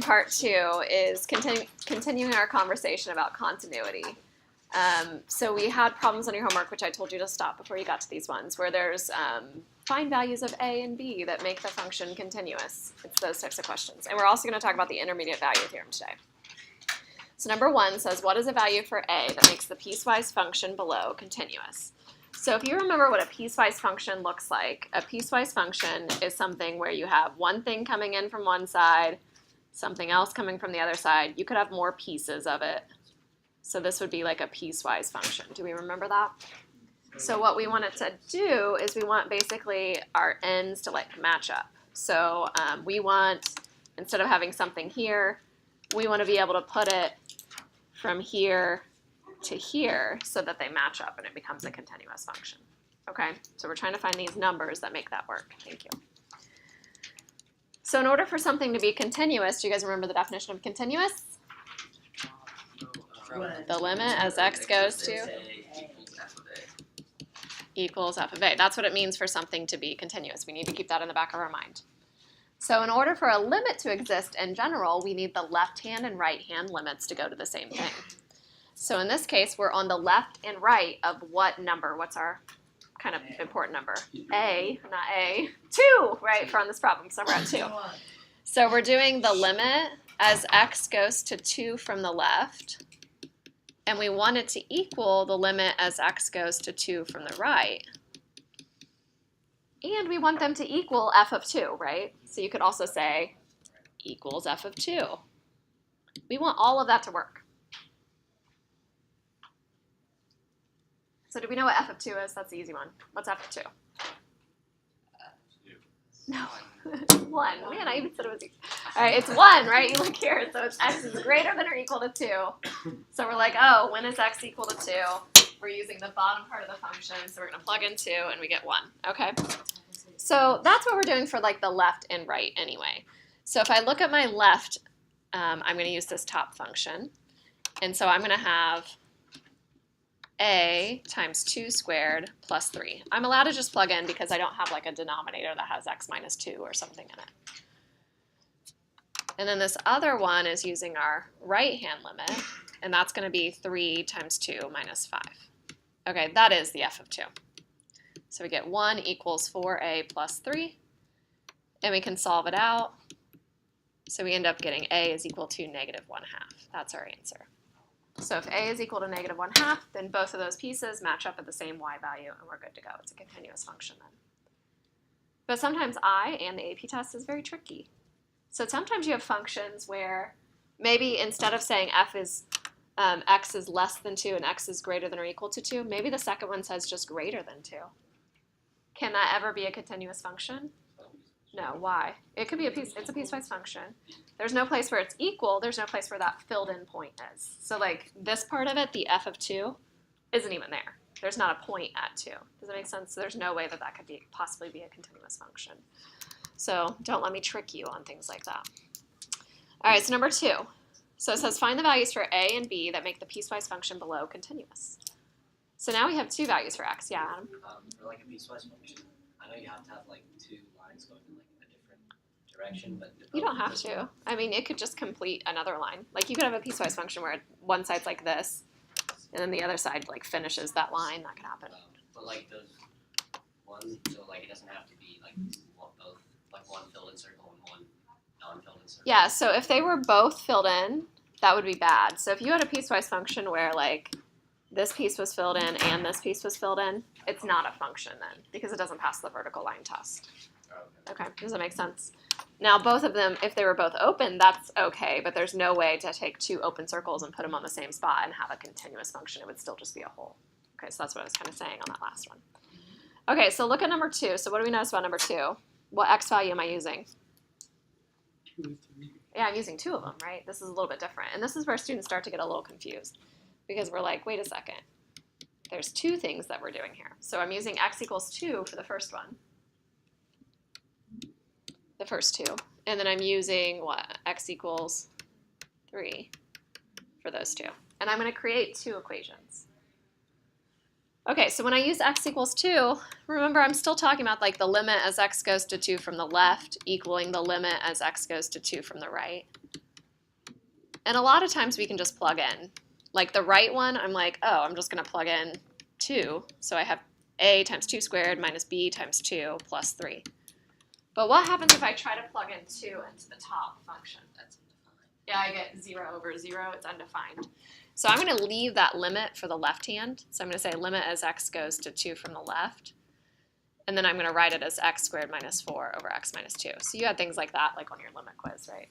Part two is continuing our conversation about continuity. So we had problems on your homework, which I told you to stop before you got to these ones, where there's find values of a and b that make the function continuous. It's those types of questions. And we're also going to talk about the intermediate value theorem today. So number one says, what is a value for a that makes the piecewise function below continuous? So if you remember what a piecewise function looks like, a piecewise function is something where you have one thing coming in from one side, something else coming from the other side. You could have more pieces of it. So this would be like a piecewise function. Do we remember that? So what we want it to do is we want basically our ends to like match up. So we want, instead of having something here, we want to be able to put it from here to here so that they match up and it becomes a continuous function. Okay, so we're trying to find these numbers that make that work. Thank you. So in order for something to be continuous, do you guys remember the definition of continuous? The limit as x goes to equals f of a. That's what it means for something to be continuous. We need to keep that in the back of our mind. So in order for a limit to exist in general, we need the left hand and right hand limits to go to the same thing. So in this case, we're on the left and right of what number? What's our kind of important number? A, not A, 2, right, for on this problem, so we're at 2. So we're doing the limit as x goes to 2 from the left, and we want it to equal the limit as x goes to 2 from the right. And we want them to equal f of 2, right? So you could also say equals f of 2. We want all of that to work. So do we know what f of 2 is? That's the easy one. What's f of 2? No. 1. Man, I even said it was easy. All right, it's 1, right? You look here. So it's x is greater than or equal to 2. So we're like, oh, when is x equal to 2? We're using the bottom part of the function. So we're going to plug in 2 and we get 1. Okay? So that's what we're doing for like the left and right anyway. So if I look at my left, I'm going to use this top function. And so I'm going to have a times 2 squared plus 3. I'm allowed to just plug in because I don't have like a denominator that has x minus 2 or something in it. And then this other one is using our right-hand limit, and that's going to be 3 times 2 minus 5. Okay, that is the f of 2. So we get 1 equals 4a plus 3, and we can solve it out. So we end up getting a is equal to negative 1/2. That's our answer. So if a is equal to negative 1/2, then both of those pieces match up at the same y value, and we're good to go. It's a continuous function then. But sometimes I and the AP test is very tricky. So sometimes you have functions where maybe instead of saying f is x is less than 2 and x is greater than or equal to 2, maybe the second one says just greater than 2. Can that ever be a continuous function? No, why? It could be it's a piecewise function. There's no place where it's equal. There's no place where that filled in point is. So like this part of it, the f of 2, isn't even there. There's not a point at 2. Does that make sense? So there's no way that that could possibly be a continuous function. So don't let me trick you on things like that. All right, so number 2. So it says find the values for a and b that make the piecewise function below continuous. So now we have 2 values for x. Yeah, Adam? For like a piecewise function, I know you have to have like 2 lines going in like a different direction, but you don't have to. I mean, it could just complete another line. Like you could have a piecewise function where one side's like this, and then the other side like finishes that line. That could happen. But like those ones, so like it doesn't have to be like both, like one filled in circle and one non-filled in circle. Yeah. So if they were both filled in, that would be bad. So if you had a piecewise function where like this piece was filled in and this piece was filled in, it's not a function then because it doesn't pass the vertical line test. Okay, does that make sense? Now both of them, if they were both open, that's okay, but there's no way to take 2 open circles and put them on the same spot and have a continuous function. It would still just be a hole. Okay, so that's what I was kind of saying on that last one. Okay, so look at number 2. So what do we notice about number 2? What x value am I using? 2, 3. Yeah, I'm using 2 of them, right? This is a little bit different. And this is where students start to get a little confused because we're like, wait a second. There's 2 things that we're doing here. So I'm using x equals 2 for the first one. The first 2. And then I'm using, what, x equals 3 for those 2. And I'm going to create 2 equations. Okay, so when I use x equals 2, remember I'm still talking about like the limit as x goes to 2 from the left equaling the limit as x goes to 2 from the right. And a lot of times we can just plug in. Like the right one, I'm like, oh, I'm just going to plug in 2. So I have a times 2 squared minus b times 2 plus 3. But what happens if I try to plug in 2 into the top function? That's undefined. Yeah, I get 0 over 0. It's undefined. So I'm going to leave that limit for the left hand. So I'm going to say limit as x goes to 2 from the left. And then I'm going to write it as x squared minus 4 over x minus 2. So you had things like that, like on your limit quiz, right?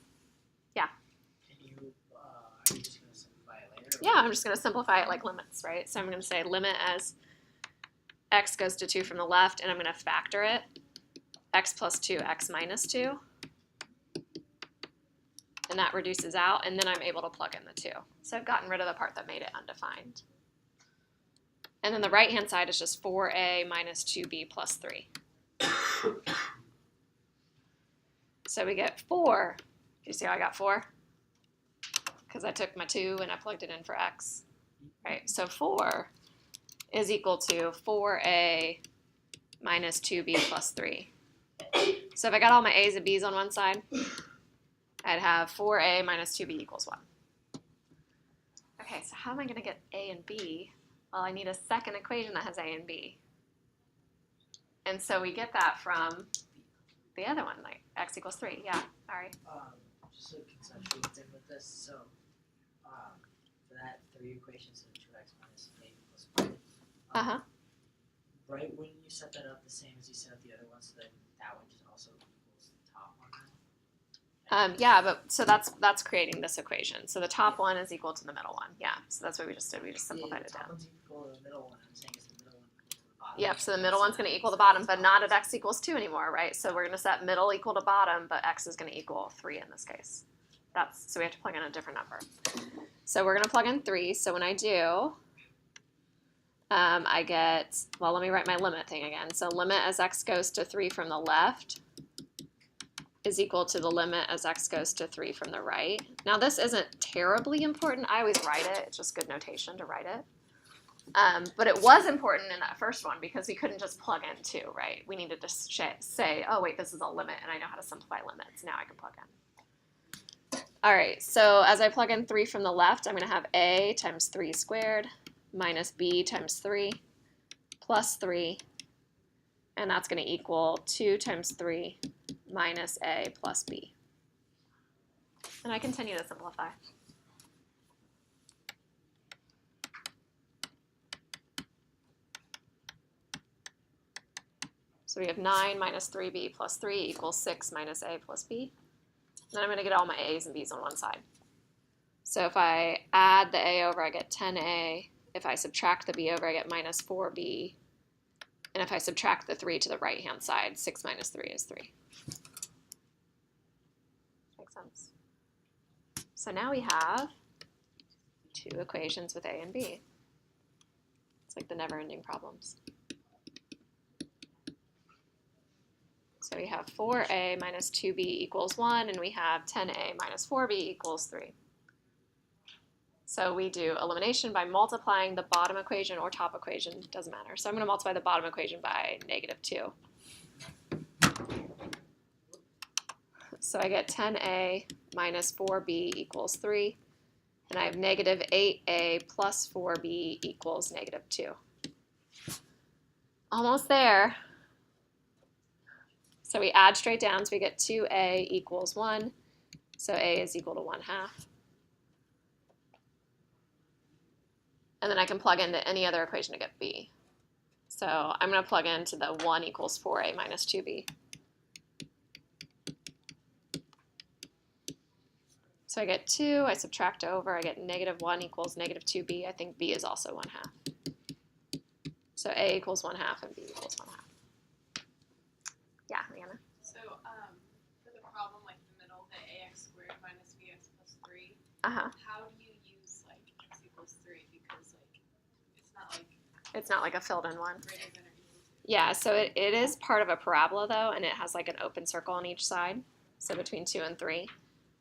Are you just going to simplify it later? Yeah, I'm just going to simplify it like limits, right? So I'm going to say limit as x goes to 2 from the left, and I'm going to factor it, x plus 2, x minus 2. And that reduces out, and then I'm able to plug in the 2. So I've gotten rid of the part that made it undefined. And then the right-hand side is just 4a minus 2b plus 3. So we get 4. Do you see how I got 4? Because I took my 2 and I plugged it in for x. Right, so 4 is equal to 4a minus 2b plus 3. So if I got all my a's and b's on one side, I'd have 4a minus 2b equals 1. Okay, so how am I going to get a and b? Well, I need a second equation that has a and b. And so we get that from the other one, like x equals 3. Yeah, all right. Just so conceptually think with this, so for that 3 equations of 2x minus a equals 1, Uh-huh. right, wouldn't you set that up the same as you set up the other one, so then that one just also equals the top one now? Yeah, but so that's creating this equation. So the top one is equal to the middle one. Yeah, so that's what we just did. We just simplified it the top down. one's equal to the middle one. I'm saying is the middle one equal to the bottom. Yep, so the middle one's going to equal the bottom, but not at x equals 2 anymore, right? So we're going to set middle equal to bottom, but x is going to equal 3 in this case. So we have to plug in a different number. So we're going to plug in 3. So when I do, I get, well, let me write my limit thing again. So limit as x goes to 3 from the left is equal to the limit as x goes to 3 from the right. Now this isn't terribly important. I always write it. It's just good notation to write it. But it was important in that first one because we couldn't just plug in 2, right? We needed to say, oh, wait, this is a limit, and I know how to simplify limits. Now I can plug in. All right, so as I plug in 3 from the left, I'm going to have a times 3 squared minus b times 3 plus 3, and that's going to equal 2 times 3 minus a plus b. And I continue to simplify. So we have 9 minus 3b plus 3 equals 6 minus a plus b. Then I'm going to get all my a's and b's on one side. So if I add the a over, I get 10a. If I subtract the b over, I get minus 4b. And if I subtract the 3 to the right-hand side, 6 minus 3 is 3. Makes sense. So now we have 2 equations with a and b. It's like the never-ending problems. So we have 4a minus 2b equals 1, and we have 10a minus 4b equals 3. So we do elimination by multiplying the bottom equation or top equation, doesn't matter. So I'm going to multiply the bottom equation by negative 2. So I get 10a minus 4b equals 3, and I have negative 8a plus 4b equals negative 2. Almost there. So we add straight down, so we get 2a equals 1. So a is equal to 1/2. And then I can plug into any other equation to get b. So I'm going to plug into the 1 equals 4a minus 2b. So I get 2, I subtract over, I get negative 1 equals negative 2b. I think b is also 1/2. So a equals 1/2 and b equals 1/2. Yeah, Leanna? So, for the problem, like the middle, the ax squared minus bx plus 3, Uh-huh. how do you use, like, x equals 3? Because, like, It's not like a filled-in one. greater than or equal to. Yeah, so it is part of a parabola, though, and it has like an open circle on each side, so between 2 and 3.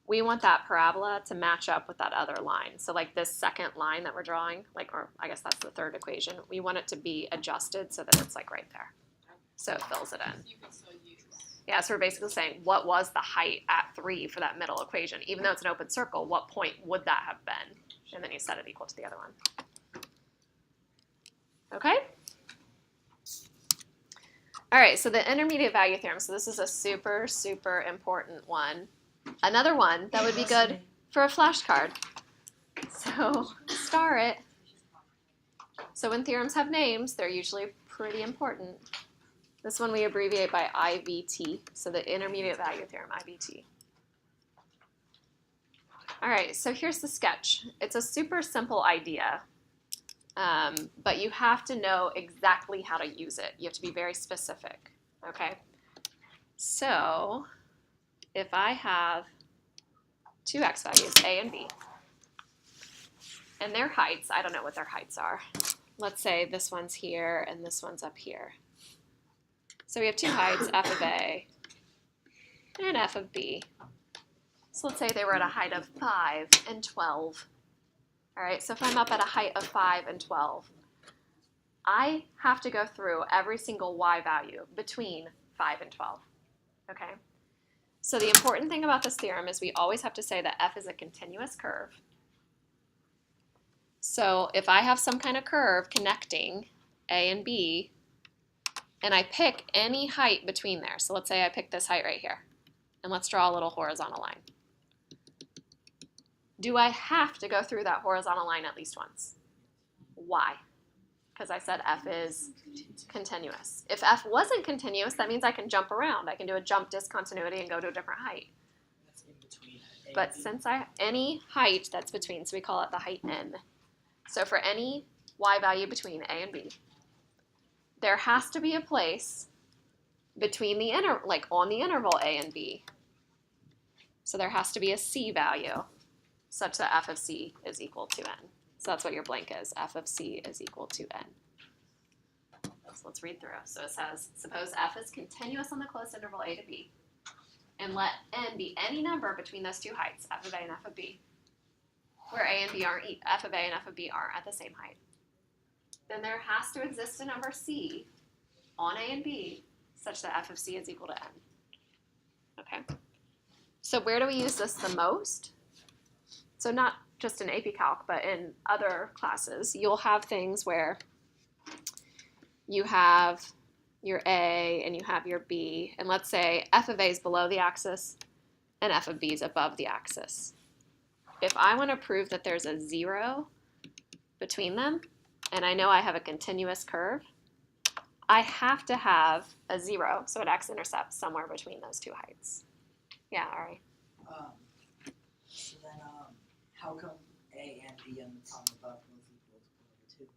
We want that parabola to match up with that other line. So like this second line that we're drawing, like, or I guess that's the third equation, we want it to be adjusted so that it's like right there. So it fills it in. You can still use Yeah, so we're basically saying what was the height at 3 for that middle equation? Even though it's an open circle, what point would that have been? And then you set it equal to the other one. Okay? All right, so the intermediate value theorem. So this is a super, super important one. Another one that would be good for a flashcard. So star it. So when theorems have names, they're usually pretty important. This one we abbreviate by IVT, so the intermediate value theorem, IVT. All right, so here's the sketch. It's a super simple idea, but you have to know exactly how to use it. You have to be very specific, okay? So if I have two x values, a and b, and their heights, I don't know what their heights are. Let's say this one's here and this one's up here. So we have two heights, f of a and f of b. So let's say they were at a height of 5 and 12. All right, so if I'm up at a height of 5 and 12, I have to go through every single y value between 5 and 12, okay? So the important thing about this theorem is we always have to say that f is a continuous curve. So if I have some kind of curve connecting a and b, and I pick any height between there, so let's say I pick this height right here, and let's draw a little horizontal line. Do I have to go through that horizontal line at least once? Why? Because I said f is continuous. If f wasn't continuous, that means I can jump around. I can do a jump discontinuity and go to a different height. That's in between A But and B. since any height that's between, so we call it the height n. So for any y value between a and b, there has to be a place between the like on the interval a and b. So there has to be a c value such that f of c is equal to n. So that's what your blank is. F of c is equal to n. So let's read through. So it says, suppose f is continuous on the closed interval a to b, and let n be any number between those two heights, f of a and f of b, where a and b aren't, f of a and f of b aren't at the same height. Then there has to exist a number c on a and b such that f of c is equal to n. Okay. So where do we use this the most? So not just in AP Calc, but in other classes, you'll have things where you have your A and you have your B, and let's say f of A is below the axis and f of B is above the axis. If I want to prove that there's a 0 between them, and I know I have a continuous curve, I have to have a 0, so it x-intercepts somewhere between those two heights. Yeah, Ari? So then, how come A and B and the problem above both equal to 2?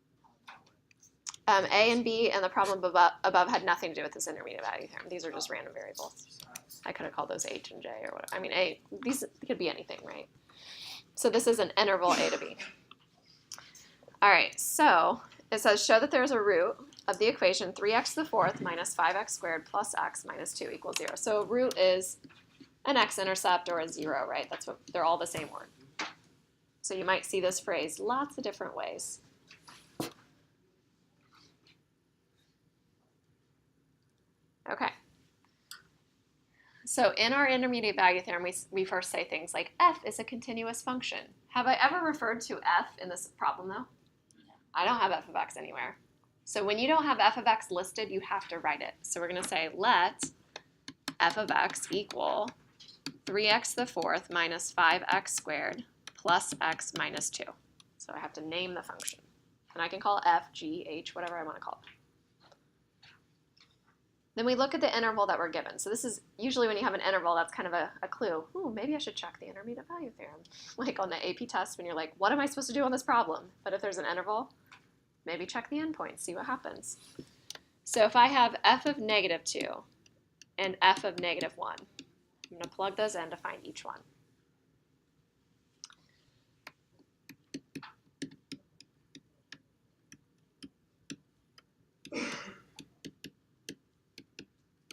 A and B and the problem above had nothing to do with this intermediate value theorem. These are just random variables. I could have called those H and J or whatever. I mean, these could be anything, right? So this is an interval A to B. All right, so it says show that there's a root of the equation 3x to the fourth minus 5x squared plus x minus 2 equals 0. So a root is an x-intercept or a 0, right? That's what they're all the same word. So you might see this phrase lots of different ways. Okay. So in our intermediate value theorem, we first say things like f is a continuous function. Have I ever referred to f in this problem, though? I don't have f of x anywhere. So when you don't have f of x listed, you have to write it. So we're going to say let f of x equal 3x to the fourth minus 5x squared plus x minus 2. So I have to name the function. And I can call it f, g, h, whatever I want to call it. Then we look at the interval that we're given. So this is usually when you have an interval, that's kind of a clue. Ooh, maybe I should check the intermediate value theorem. Like on the AP test when you're like, what am I supposed to do on this problem? But if there's an interval, maybe check the endpoint, see what happens. So if I have f of negative 2 and f of negative 1, I'm going to plug those in to find each one.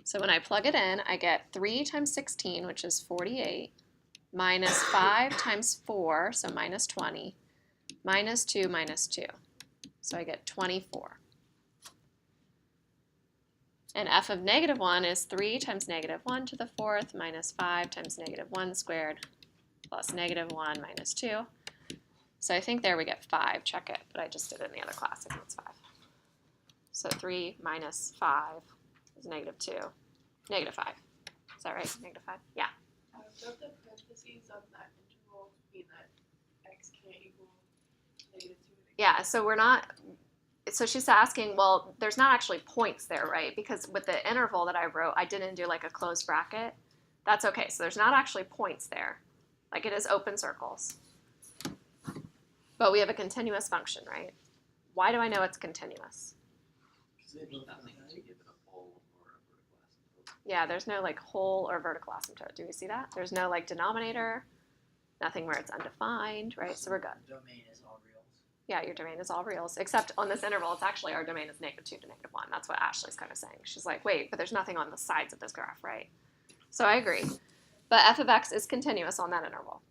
So when I plug it in, I get 3 times 16, which is 48, minus 5 times 4, so minus 20, minus 2 minus 2. So I get 24. And f of negative 1 is 3 times negative 1 to the 4th minus 5 times negative 1 squared plus negative 1 minus 2. So I think there we get 5. Check it, but I just did it in the other class. I think it's 5. So 3 minus 5 is negative 2. Negative 5. Is that right? Negative 5? Yeah. Don't the parentheses of that interval mean that x can't equal negative 2? Yeah, so we're not, so she's asking, well, there's not actually points there, right? Because with the interval that I wrote, I didn't do like a closed bracket. That's okay, so there's not actually points there. Like it is open circles. But we have a continuous function, right? Why do I know it's continuous? Because they both have Nothing to height. give it a pole or a vertical asymptote. Yeah, there's no like whole or vertical asymptote. Do we see that? There's no like denominator, nothing where it's undefined, right? So we're good. Domain is all reals. Yeah, your domain is all reals, except on this interval, it's actually our domain is negative 2 to negative 1. That's what Ashley's kind of saying. She's like, wait, but there's nothing on the sides of this graph, right? So I agree. But f of x is continuous on that interval.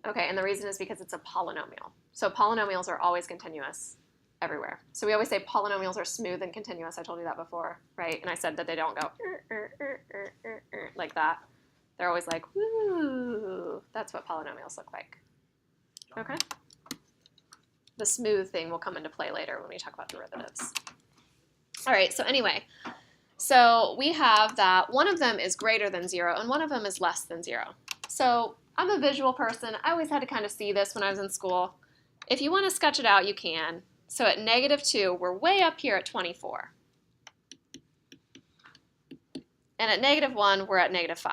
Okay, and the reason is because it's a polynomial. So polynomials are always continuous everywhere. So we always say polynomials are smooth and continuous. I told you that before, right? And I said that they don't go like that. They're always like, woo. That's what polynomials look like. Okay? The smooth thing will come into play later when we talk about derivatives. All right, so anyway, so we have that one of them is greater than 0 and one of them is less than 0. So I'm a visual person. I always had to kind of see this when I was in school. If you want to sketch it out, you can. So at negative 2, we're way up here at 24. And at negative 1, we're at negative 5.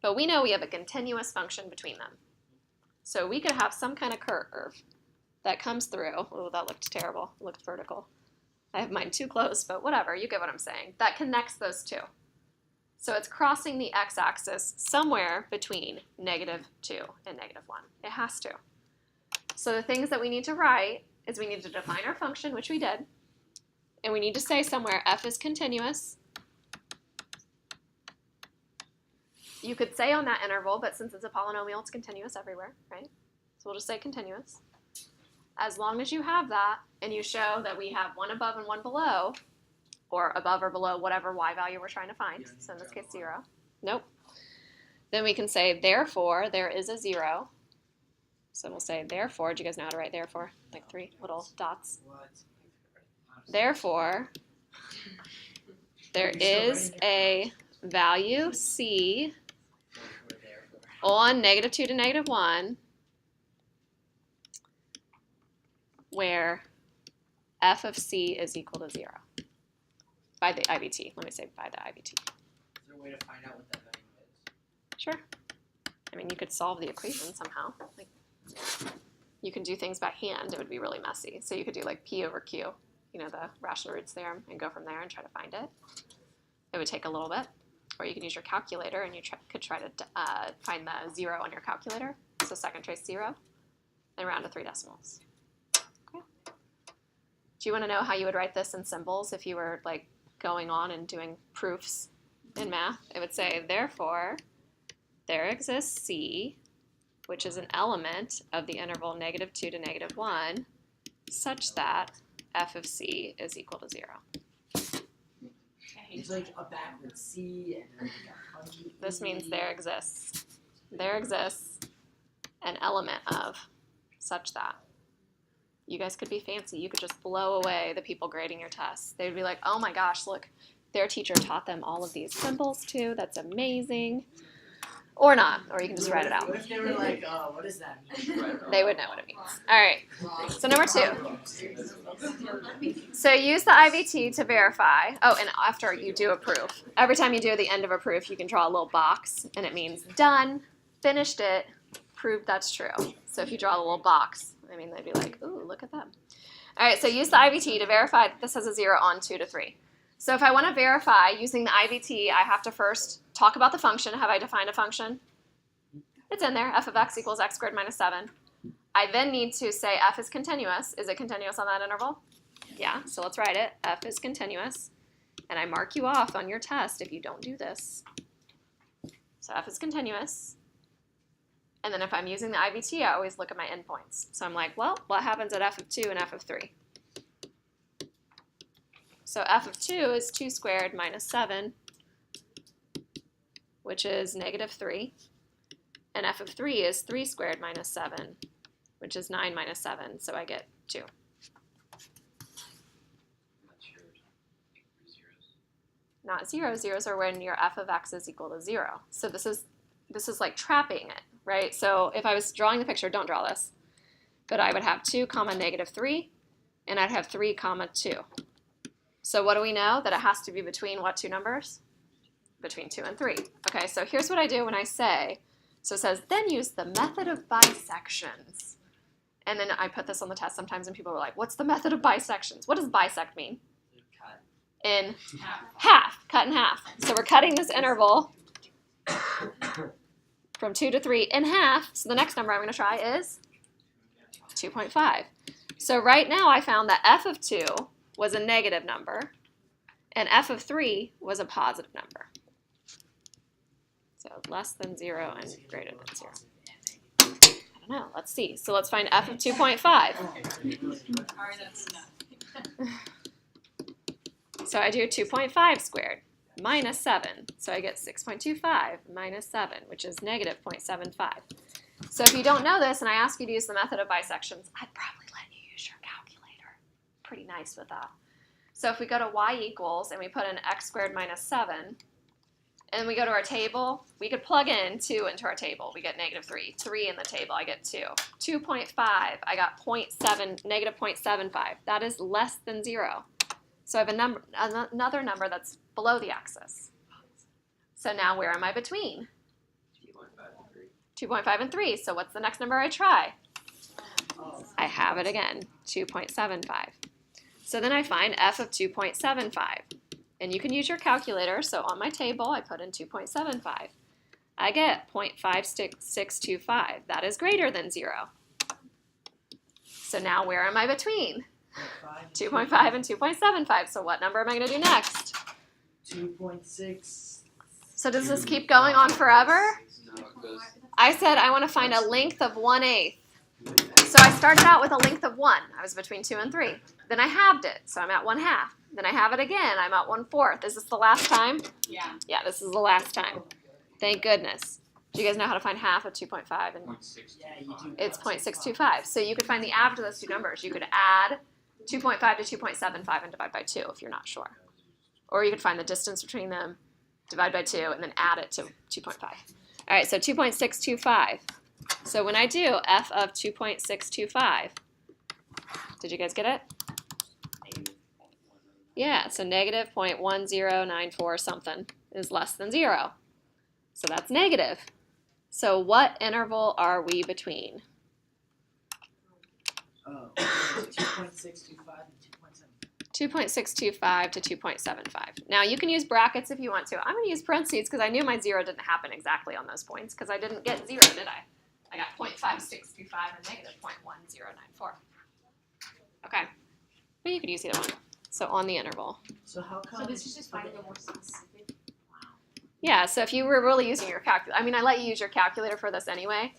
But we know we have a continuous function between them. So we could have some kind of curve that comes through. Oh, that looked terrible. It looked vertical. I have mine too close, but whatever. You get what I'm saying. That connects those two. So it's crossing the x-axis somewhere between negative 2 and negative 1. It has to. So the things that we need to write is we need to define our function, which we did. And we need to say somewhere f is continuous. You could say on that interval, but since it's a polynomial, it's continuous everywhere, right? So we'll just say continuous. As long as you have that, and you show that we have one above and one below, or above or below whatever y value we're trying to find, so in this case 0. Nope. Then we can say, therefore, there is a 0. So we'll say, therefore, do you guys know how to write therefore? Like 3 little dots. What? Therefore, there is a value c on negative 2 to negative 1 where f of c is equal to 0 by the IVT. Let me say by the IVT. Is there a way to find out what that value is? Sure. I mean, you could solve the equation somehow. Like, you can do things by hand. It would be really messy. So you could do like P over Q, you know, the rational roots theorem, and go from there and try to find it. It would take a little bit. Or you could use your calculator and you could try to find the 0 on your calculator. So second trace 0, and round to 3 decimals. Okay. Do you want to know how you would write this in symbols if you were like going on and doing proofs in math? It would say, therefore, there exists C, which is an element of the interval negative 2 to negative 1, such that f of c is equal to 0. It's like a backward C and then like a funky This means E. there exists an element of such that. You guys could be fancy. You could just blow away the people grading your tests. They'd be like, oh my gosh, look, their teacher taught them all of these symbols too. That's amazing. Or not, or you can just write it out. What if they were like, what does that mean? They would know what it means. All right, so number 2. So use the IVT to verify. Oh, and after you do a proof, every time you do the end of a proof, you can draw a little box, and it means done, finished it, proved that's true. So if you draw a little box, I mean, they'd be like, ooh, look at them. All right, so use the IVT to verify that this has a 0 on 2 to 3. So if I want to verify using the IVT, I have to first talk about the function. Have I defined a function? It's in there, f of x equals x squared minus 7. I then need to say f is continuous. Is it continuous on that interval? Yeah, so let's write it. F is continuous. And I mark you off on your test if you don't do this. So f is continuous. And then if I'm using the IVT, I always look at my endpoints. So I'm like, well, what happens at f of 2 and f of 3? So f of 2 is 2 squared minus 7, which is negative 3. And f of 3 is 3 squared minus 7, which is 9 minus 7, so I get 2. I'm not sure. I think 3 zeros. Not 0. Zeros are when your f of x is equal to 0. So this is like trapping it, right? So if I was drawing the picture, don't draw this, but I would have 2 comma negative 3, and I'd have 3 comma 2. So what do we know? That it has to be between what two numbers? Between 2 and 3. Okay, so here's what I do when I say, so it says, then use the method of bisections. And then I put this on the test sometimes, and people are like, what's the method of bisections? What does bisect mean? Cut. In half, cut in half. So we're cutting this interval from 2 to 3 in half. So the next number I'm going to try is 2.5. So right now I found that f of 2 was a negative number, and f of 3 was a positive number. So less than 0 and greater than 0. I don't know. Let's see. So let's find f of 2.5. Alright, that's enough. So I do 2.5 squared minus 7. So I get 6.25 minus 7, which is negative 0.75. So if you don't know this and I ask you to use the method of bisections, I'd probably let you use your calculator. Pretty nice with that. So if we go to y equals and we put in x squared minus 7, and we go to our table, we could plug in 2 into our table. We get negative 3. 3 in the table, I get 2. 2.5, I got negative 0.75. That is less than 0. So I have another number that's below the axis. So now where am I between? 2.5 and 3. So what's the next number I try? I have it again, 2.75. So then I find f of 2.75. And you can use your calculator. So on my table, I put in 2.75. I get 0.5625. That is greater than 0. So now where am I between? 2.5 and 2.75. So what number am I going to do next? 2.6. So does this keep going on forever? No, it goes. I said I want to find a length of 1/8. So I started out with a length of 1. I was between 2 and 3. Then I halved it, so I'm at 1/2. Then I have it again, I'm at 1/4. Is this the last time? Yeah. Yeah, this is the last time. Thank goodness. Do you guys know how to find half of 2.5? And 0.625. Yeah, you do. it's 0.625. So you could find the average of those two numbers. You could add 2.5 to 2.75 and divide by 2 if you're not sure. Or you could find the distance between them, divide by 2, and then add it to 2.5. All right, so 2.625. So when I do f of 2.625, did you guys get it? Yeah, so negative 0.1094 something is less than 0. So that's negative. So what interval are we between? Oh, 2.625 and 2.625 to 2.75. Now you can use brackets if you want to. I'm going to use parentheses because I knew my 0 didn't happen exactly on those points because I didn't get 0, did I? I got 0.5625 and negative 0.1094. Okay, but you could use either one. So on the interval. So how come? So this is just finding a more specific. Yeah, so if you were really using your calculator, I mean, I let you use your calculator for this anyway.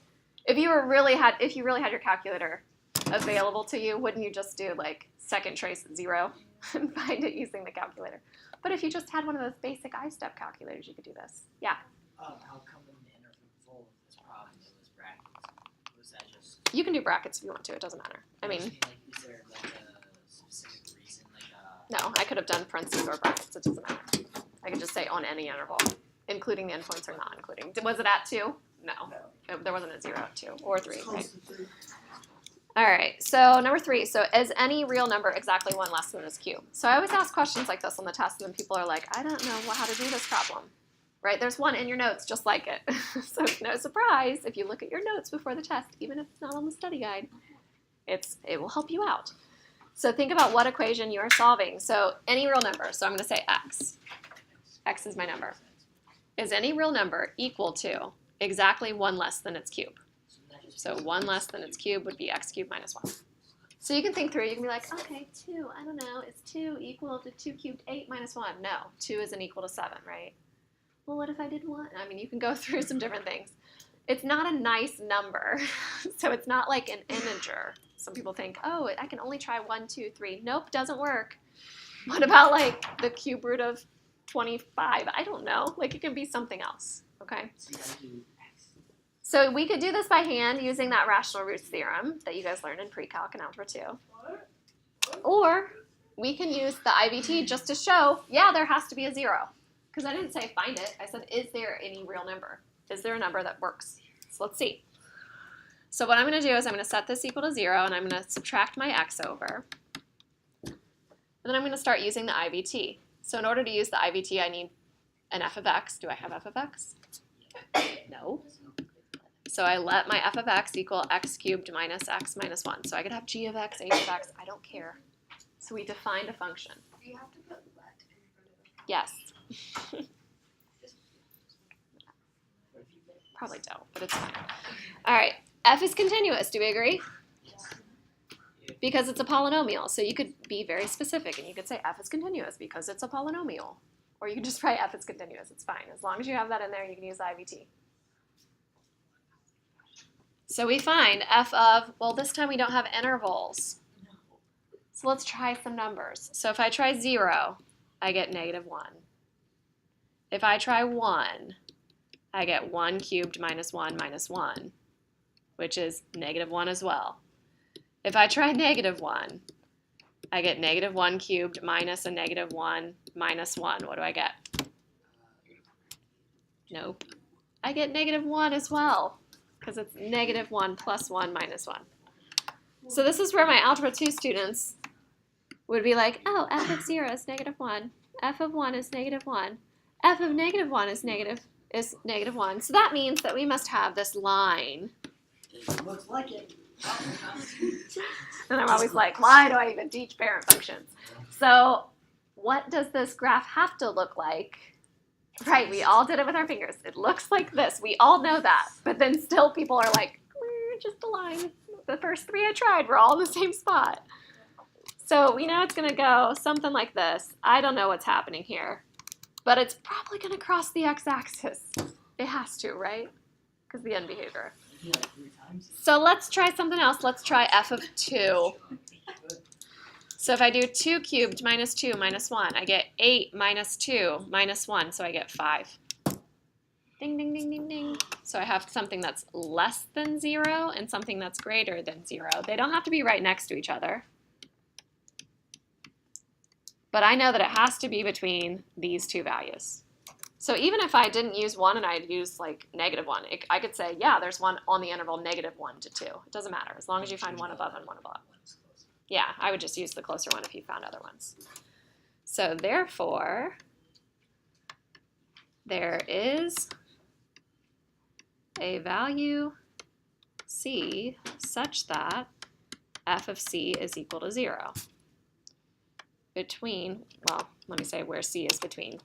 If you really had your calculator available to you, wouldn't you just do like second trace 0 and find it using the calculator? But if you just had one of those basic I-step calculators, you could do this. Yeah. How come in the interval of this problem it was brackets? Was that just? You can do brackets if you want to. It doesn't matter. I mean, like, is there like a specific reason, like no, I could have done parentheses or brackets. It doesn't matter. I could just say on any interval, including the endpoints or not including. Was it at 2? No. There wasn't a 0 at 2 or 3, right? All right, so number 3. So is any real number exactly 1 less than its cube? So I always ask questions like this on the test, and then people are like, I don't know how to do this problem. Right? There's one in your notes just like it. So no surprise if you look at your notes before the test, even if it's not on the study guide. It will help you out. So think about what equation you are solving. So any real number. So I'm going to say x. X is my number. Is any real number equal to exactly 1 less than its cube? So 1 less than its cube would be x cubed minus 1. So you can think through. You can be like, okay, 2, I don't know. Is 2 equal to 2 cubed 8 minus 1? No, 2 isn't equal to 7, right? Well, what if I did 1? I mean, you can go through some different things. It's not a nice number. So it's not like an integer. Some people think, oh, I can only try 1, 2, 3. Nope, doesn't work. What about like the cube root of 25? I don't know. Like it can be something else, okay? So you gotta do X. So we could do this by hand using that rational roots theorem that you guys learned in pre-calc and algebra 2. What? Or we can use the IVT just to show, yeah, there has to be a 0. Because I didn't say find it. I said, is there any real number? Is there a number that works? So let's see. So what I'm going to do is I'm going to set this equal to 0, and I'm going to subtract my x over. And then I'm going to start using the IVT. So in order to use the IVT, I need an f of x. Do I have f of x? No. So I let my f of x equal x cubed minus x minus 1. So I could have g of x, h of x. I don't care. So we defined a function. Do you have to put let in front of it? Yes. Probably don't, but it's fine. All right. F is continuous. Do we agree? Because it's a polynomial. So you could be very specific and you could say f is continuous because it's a polynomial. Or you could just write f is continuous. It's fine. As long as you have that in there, you can use the IVT. So we find f of, well, this time we don't have intervals. So let's try some numbers. So if I try 0, I get negative 1. If I try 1, I get 1 cubed minus 1 minus 1, which is negative 1 as well. If I try negative 1, I get negative 1 cubed minus a negative 1 minus 1. What do I get? Nope. I get negative 1 as well, because it's negative 1 plus 1 minus 1. So this is where my Algebra 2 students would be like, oh, f of 0 is negative 1. F of 1 is negative 1. F of negative 1 is negative 1. So that means that we must have this line. It looks like it. And I'm always like, why do I even teach parent functions? So what does this graph have to look like? Right, we all did it with our fingers. It looks like this. We all know that. But then still people are like, just a line. The first 3 I tried were all in the same spot. So we know it's going to go something like this. I don't know what's happening here. But it's probably going to cross the x-axis. It has to, right? Because the end behavior. You do like 3 times. So let's try something else. Let's try f of 2. So if I do 2 cubed minus 2 minus 1, I get 8 minus 2 minus 1, so I get 5. Ding, ding, ding, ding, ding. So I have something that's less than 0 and something that's greater than 0. They don't have to be right next to each other. But I know that it has to be between these 2 values. So even if I didn't use 1 and I used like negative 1, I could say, yeah, there's one on the interval negative 1 to 2. It doesn't matter as long as you find one above and one below. Yeah, I would just use the closer one if you found other ones. So therefore, there is a value c such that f of c is equal to 0 between, well, let me say where c is between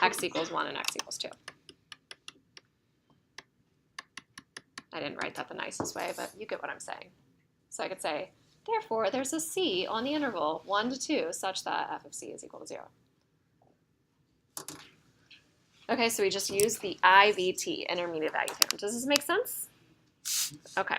x equals 1 and x equals 2. I didn't write that the nicest way, but you get what I'm saying. So I could say, therefore, there's a c on the interval 1 to 2 such that f of c is equal to 0. Okay, so we just used the IVT, intermediate value theorem. Does this make sense? Okay.